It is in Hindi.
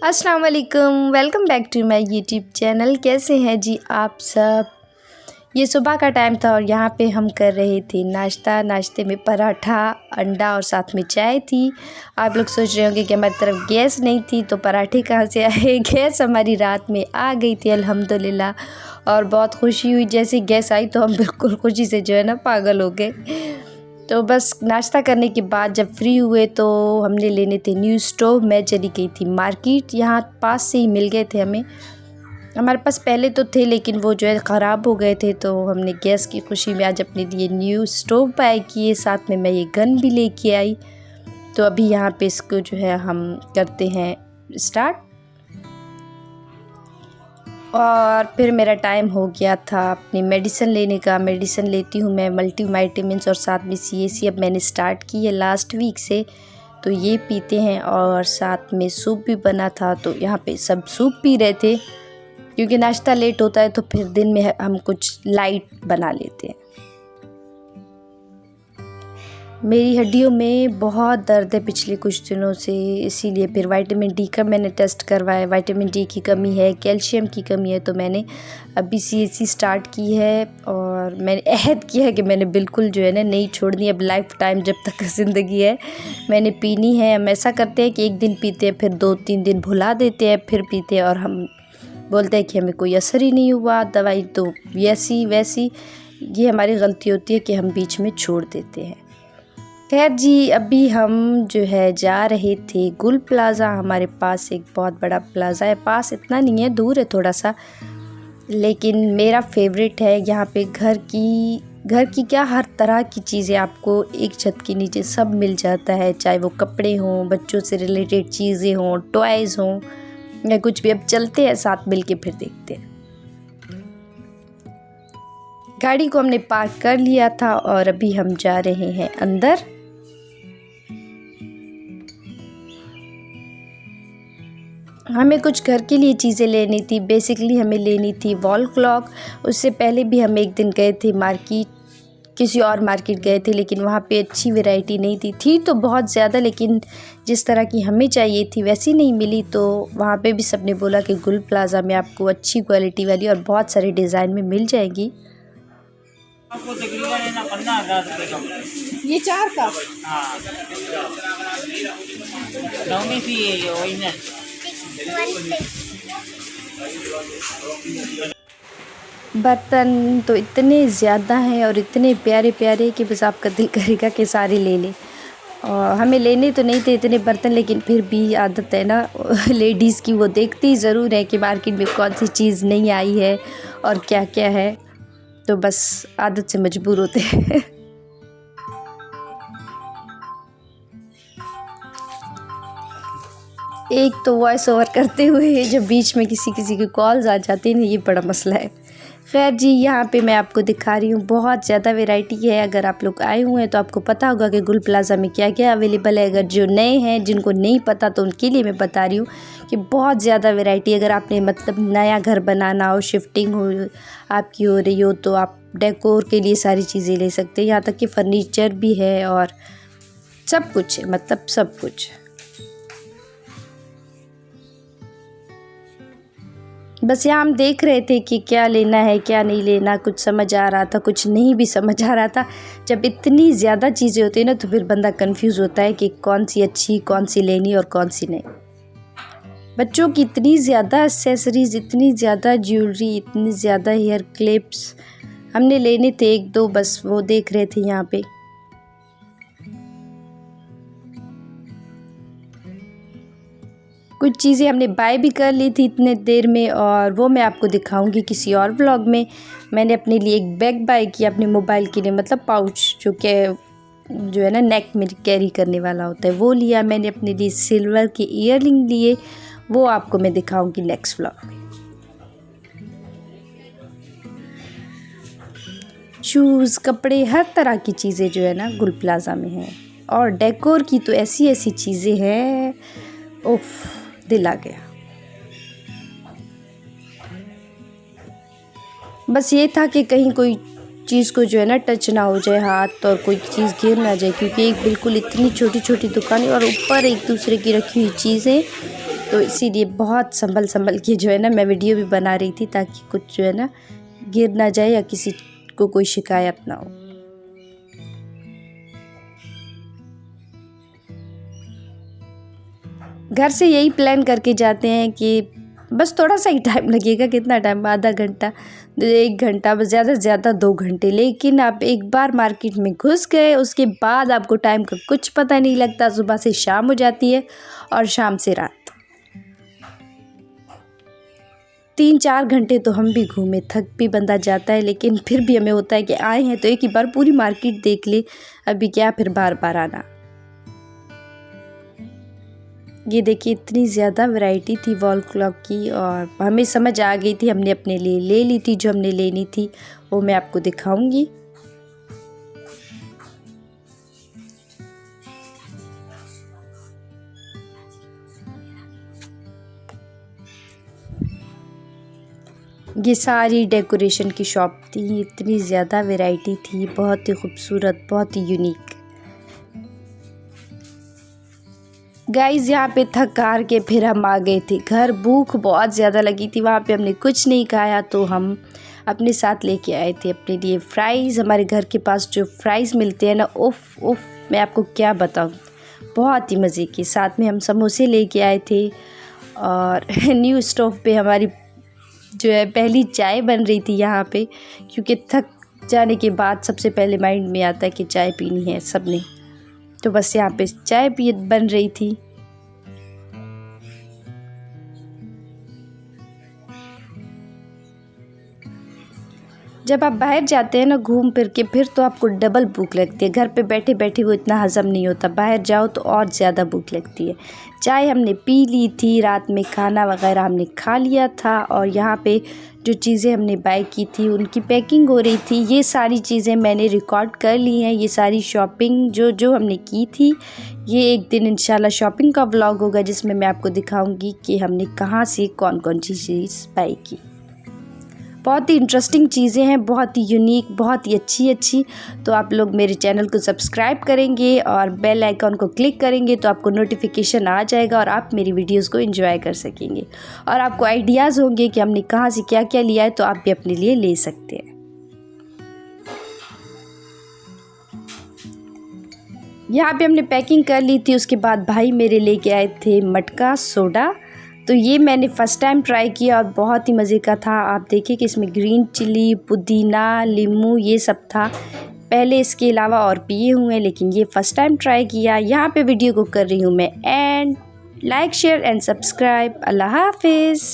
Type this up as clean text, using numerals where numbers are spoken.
अस्सलाम वालेकुम, welcome back to my YouTube channel. कैसे हैं जी आप सब। ये सुबह का टाइम था और यहाँ पे हम कर रहे थे नाश्ता। नाश्ते में पराठा, अंडा और साथ में चाय थी। आप लोग सोच रहे होंगे कि हमारी तरफ गैस नहीं थी तो पराठे कहाँ से आए। गैस हमारी रात में आ गई थी अल्हम्दुलिल्लाह, और बहुत खुशी हुई। जैसे गैस आई तो हम बिल्कुल खुशी से जो है ना पागल हो गए। तो बस नाश्ता करने के बाद जब फ्री हुए तो हमने लेने थे न्यू स्टोव। मैं चली गई थी मार्केट, यहाँ पास से ही मिल गए थे हमें। हमारे पास पहले तो थे लेकिन वो जो है ख़राब हो गए थे, तो हमने गैस की खुशी में आज अपने लिए न्यू स्टोव बाय किए। साथ में मैं ये गन भी लेके आई। तो अभी यहाँ पे इसको जो है हम करते हैं स्टार्ट। और फिर मेरा टाइम हो गया था अपनी मेडिसिन लेने का। मेडिसिन लेती हूँ मैं मल्टी वाइटामिन्स और साथ में CAC अब मैंने स्टार्ट की है लास्ट वीक से, तो ये पीते हैं। और साथ में सूप भी बना था, तो यहाँ पे सब सूप पी रहे थे क्योंकि नाश्ता लेट होता है तो फिर दिन में हम कुछ लाइट बना लेते हैं। मेरी हड्डियों में बहुत दर्द है पिछले कुछ दिनों से, इसीलिए फिर विटामिन डी का मैंने टेस्ट करवाया। विटामिन डी की कमी है, कैल्शियम की कमी है, तो मैंने अभी CAC स्टार्ट की है। और मैंने अहद किया है कि मैंने बिल्कुल जो है ना नहीं छोड़नी। अब लाइफ टाइम जब तक ज़िंदगी है मैंने पीनी है। हम ऐसा करते हैं कि एक दिन पीते हैं, फिर 2-3 दिन भुला देते हैं, फिर पीते हैं और हम बोलते हैं कि हमें कोई असर ही नहीं हुआ, दवाई तो वैसी वैसी। ये हमारी गलती होती है कि हम बीच में छोड़ देते हैं। खैर जी, अभी हम जो है जा रहे थे गुल प्लाज़ा। हमारे पास एक बहुत बड़ा प्लाज़ा है, पास इतना नहीं है, दूर है थोड़ा सा, लेकिन मेरा फेवरेट है। यहाँ पे घर की क्या हर तरह की चीज़ें आपको एक छत के नीचे सब मिल जाता है, चाहे वो कपड़े हों, बच्चों से रिलेटेड चीज़ें हों, टॉयज़ हों या कुछ भी। अब चलते हैं साथ मिल के फिर देखते हैं। गाड़ी को हमने पार्क कर लिया था और अभी हम जा रहे हैं अंदर। हमें कुछ घर के लिए चीज़ें लेनी थी। बेसिकली हमें लेनी थी वॉल क्लॉक। उससे पहले भी हम एक दिन गए थे मार्केट, किसी और मार्केट गए थे, लेकिन वहाँ पे अच्छी वैरायटी नहीं थी तो बहुत ज़्यादा, लेकिन जिस तरह की हमें चाहिए थी वैसी नहीं मिली। तो वहाँ पे भी सबने बोला कि गुल प्लाज़ा में आपको अच्छी क्वालिटी वाली और बहुत सारे डिज़ाइन में मिल जाएगी। आपको तकरीबन है ना 15,000 रुपये का। ये 4 का हाँ, लौंगी सी है ये ओरिजिनल। बर्तन तो इतने ज़्यादा हैं और इतने प्यारे प्यारे कि बस आपका दिल करेगा कि सारे ले लें। और हमें लेने तो नहीं थे इतने बर्तन, लेकिन फिर भी आदत है ना लेडीज़ की, वो देखती ज़रूर है कि मार्केट में कौन सी चीज़ नहीं आई है और क्या क्या है, तो बस आदत से मजबूर होते हैं। एक तो वॉइस ओवर करते हुए जब बीच में किसी की कॉल्स आ जाती हैं, ये बड़ा मसला है। खैर जी, यहाँ पे मैं आपको दिखा रही हूँ, बहुत ज़्यादा वैरायटी है। अगर आप लोग आए हुए हैं तो आपको पता होगा कि गुल प्लाज़ा में क्या क्या अवेलेबल है। अगर जो नए हैं, जिनको नहीं पता, तो उनके लिए मैं बता रही हूँ कि बहुत ज़्यादा वैरायटी। अगर आपने मतलब नया घर बनाना हो, शिफ्टिंग हो आपकी हो रही हो, तो आप डेकोर के लिए सारी चीज़ें ले सकते हैं। यहाँ तक कि फ़र्नीचर भी है और सब कुछ है, मतलब सब कुछ। बस यहाँ हम देख रहे थे कि क्या लेना है क्या नहीं लेना, कुछ समझ आ रहा था, कुछ नहीं भी समझ आ रहा था। जब इतनी ज़्यादा चीज़ें होती हैं ना तो फिर बंदा कंफ्यूज होता है कि कौन सी अच्छी, कौन सी लेनी और कौन सी नहीं। बच्चों की इतनी ज़्यादा एक्सेसरीज़, इतनी ज़्यादा ज्वेलरी, इतनी ज़्यादा हेयर क्लिप्स हमने लेने थे 1-2, बस वो देख रहे थे यहाँ पे। कुछ चीज़ें हमने बाय भी कर ली थी इतने देर में, और वो मैं आपको दिखाऊंगी किसी और व्लॉग में। मैंने अपने लिए एक बैग बाय किया अपने मोबाइल के लिए, मतलब पाउच जो है ना नेक में कैरी करने वाला होता है, वो लिया मैंने अपने लिए। सिल्वर के ईयररिंग लिए, वो आपको मैं दिखाऊंगी नेक्स्ट व्लॉग में। शूज़, कपड़े, हर तरह की चीज़ें जो है ना गुल प्लाज़ा में है। और डेकोर की तो ऐसी ऐसी चीज़ें हैं, उफ, दिल आ गया। बस ये था कि कहीं कोई चीज़ को जो है ना टच ना हो जाए हाथ, और कोई चीज़ गिर ना जाए, क्योंकि एक बिल्कुल इतनी छोटी छोटी दुकान है और ऊपर एक दूसरे की रखी हुई चीज़ें, तो इसीलिए बहुत संभल के जो है ना मैं वीडियो भी बना रही थी, ताकि कुछ जो है ना गिर ना जाए या किसी को कोई शिकायत ना हो। घर से यही प्लान करके जाते हैं कि बस थोड़ा सा ही टाइम लगेगा, कितना टाइम, आधा घंटा, 1 घंटा, बस ज़्यादा से ज़्यादा 2 घंटे। लेकिन आप एक बार मार्केट में घुस गए, उसके बाद आपको टाइम का कुछ पता नहीं लगता। सुबह से शाम हो जाती है और शाम से रात। 3-4 घंटे तो हम भी घूमे, थक भी बंदा जाता है, लेकिन फिर भी हमें होता है कि आए हैं तो एक ही बार पूरी मार्केट देख ले, अभी क्या फिर बार बार आना। ये देखिए इतनी ज़्यादा वैरायटी थी वॉल क्लॉक की, और हमें समझ आ गई थी, हमने अपने लिए ले ली थी जो हमने लेनी थी, वो मैं आपको दिखाऊंगी। ये सारी डेकोरेशन की शॉप थी, इतनी ज़्यादा वैरायटी थी, बहुत ही खूबसूरत, बहुत ही यूनिक। गाइज़ यहाँ पे थक हार के फिर हम आ गए थे घर। भूख बहुत ज़्यादा लगी थी, वहाँ पे हमने कुछ नहीं खाया, तो हम अपने साथ लेके आए थे अपने लिए फ़्राइज़। हमारे घर के पास जो फ़्राइज़ मिलते हैं ना, उफ़ उफ़, मैं आपको क्या बताऊँ, बहुत ही मज़े के। साथ में हम समोसे लेके आए थे, और न्यू स्टोव पे हमारी जो है पहली चाय बन रही थी यहाँ पे, क्योंकि थक जाने के बाद सबसे पहले माइंड में आता है कि चाय पीनी है सबने, तो बस यहाँ पे चाय भी बन रही थी। जब आप बाहर जाते हैं ना घूम फिर के, फिर तो आपको डबल भूख लगती है। घर पे बैठे बैठे वो इतना हज़म नहीं होता, बाहर जाओ तो और ज़्यादा भूख लगती है। चाय हमने पी ली थी, रात में खाना वगैरह हमने खा लिया था, और यहाँ पे जो चीज़ें हमने बाय की थी उनकी पैकिंग हो रही थी। ये सारी चीज़ें मैंने रिकॉर्ड कर ली हैं, ये सारी शॉपिंग जो हमने की थी। ये एक दिन इंशाल्लाह शॉपिंग का व्लॉग होगा, जिसमें मैं आपको दिखाऊंगी कि हमने कहाँ से कौन कौन सी चीज़ बाय की। बहुत ही इंटरेस्टिंग चीज़ें हैं, बहुत ही यूनिक, बहुत ही अच्छी। तो आप लोग मेरे चैनल को सब्सक्राइब करेंगे और बेल आइकॉन को क्लिक करेंगे तो आपको नोटिफिकेशन आ जाएगा, और आप मेरी वीडियोस को एंजॉय कर सकेंगे, और आपको आइडियाज़ होंगे कि हमने कहाँ से क्या क्या लिया है, तो आप भी अपने लिए ले सकते हैं। यहाँ पे हमने पैकिंग कर ली थी। उसके बाद भाई मेरे लेके आए थे मटका सोडा, तो ये मैंने फ़र्स्ट टाइम ट्राई किया और बहुत ही मज़े का था। आप देखिए कि इसमें ग्रीन चिली, पुदीना, नींबू ये सब था। पहले इसके अलावा और पिए हुए हैं, लेकिन ये फ़र्स्ट टाइम ट्राई किया। यहाँ पे वीडियो को कर रही हूँ मैं and. Like, share and subscribe. अल्लाह हाफिज़।